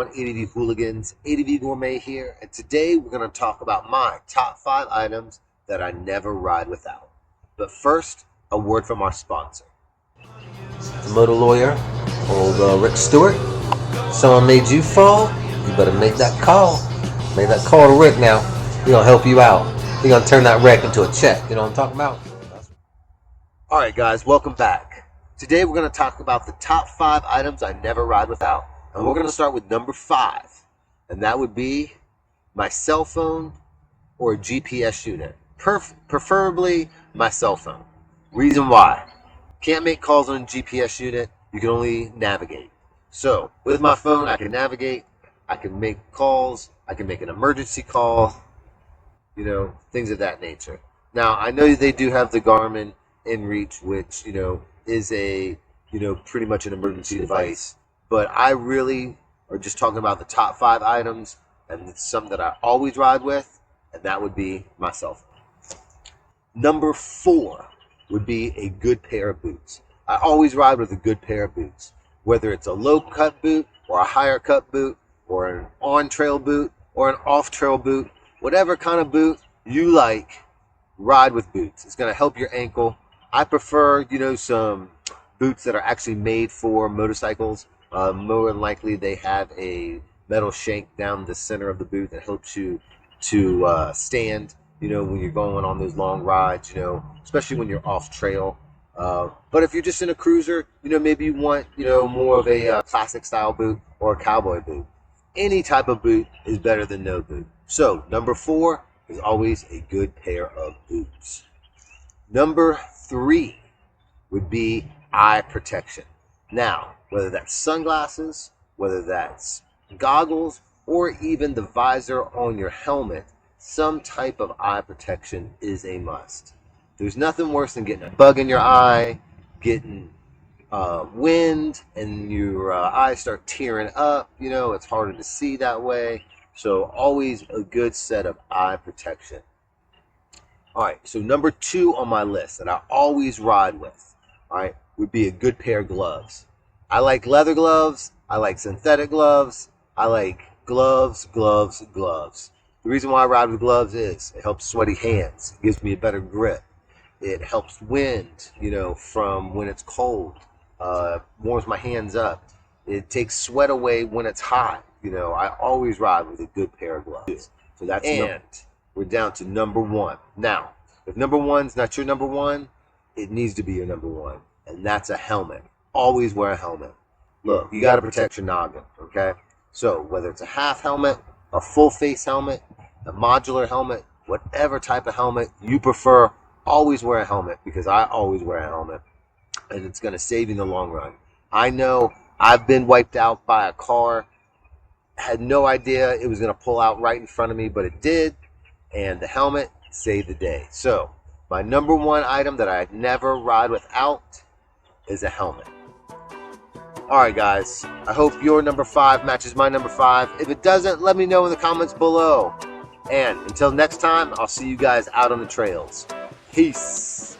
on, ADV Hooligans? ADV Gourmet here, and today we're going to talk about my top 5 items that I never ride without. But first, a word from our sponsor. The motor lawyer, old Rick Stewart. Someone made you fall, you better make that call. Make that call to Rick now. He's going to help you out. He's going to turn that wreck into a check. You know what I'm talking about? Alright guys, welcome back. Today we're going to talk about the top 5 items I never ride without. And we're going to start with number 5. And that would be my cell phone or a GPS unit. Preferably my cell phone. Reason why? Can't make calls on a GPS unit. You can only navigate. So with my phone I can navigate. I can make calls. I can make an emergency call. You know, things of that nature. Now I know they do have the Garmin InReach, which, you know, is a, you know, pretty much an emergency device. But I really are just talking about the top 5 items, and it's something that I always ride with, and that would be my cell phone. Number 4 would be a good pair of boots. I always ride with a good pair of boots, whether it's a low cut boot or a higher cut boot or an on trail boot or an off trail boot. Whatever kind of boot you like, ride with boots. It's going to help your ankle. I prefer, you know, some boots that are actually made for motorcycles. More than likely they have a metal shank down the center of the boot that helps you to stand, you know, when you're going on those long rides, you know, especially when you're off trail. But if you're just in a cruiser, you know, maybe you want, you know, more of a classic style boot or a cowboy boot. Any type of boot is better than no boot. So number 4 is always a good pair of boots. Number 3 would be eye protection. Now, whether that's sunglasses, whether that's goggles, or even the visor on your helmet, some type of eye protection is a must. There's nothing worse than getting a bug in your eye, getting wind, and your eyes start tearing up. You know, it's harder to see that way. So always a good set of eye protection. All right, so number 2 on my list that I always ride with, all right, would be a good pair of gloves. I like leather gloves. I like synthetic gloves. I like gloves. The reason why I ride with gloves is it helps sweaty hands. It gives me a better grip. It helps wind, you know, from when it's cold. Warms my hands up. It takes sweat away when it's hot. You know, I always ride with a good pair of gloves. So that's we're down to number 1. Now, if number 1's not your number 1, it needs to be your number 1, and that's a helmet. Always wear a helmet. Look, you got to protect your noggin, okay? So whether it's a half helmet, a full face helmet, a modular helmet, whatever type of helmet you prefer, always wear a helmet, because I always wear a helmet, and it's going to save you in the long run. I know I've been wiped out by a car. Had no idea it was going to pull out right in front of me, but it did, and the helmet saved the day. So my number 1 item that I never ride without is a helmet. Alright guys, I hope your number 5 matches my number 5. If it doesn't, let me know in the comments below. And until next time, I'll see you guys out on the trails. Peace.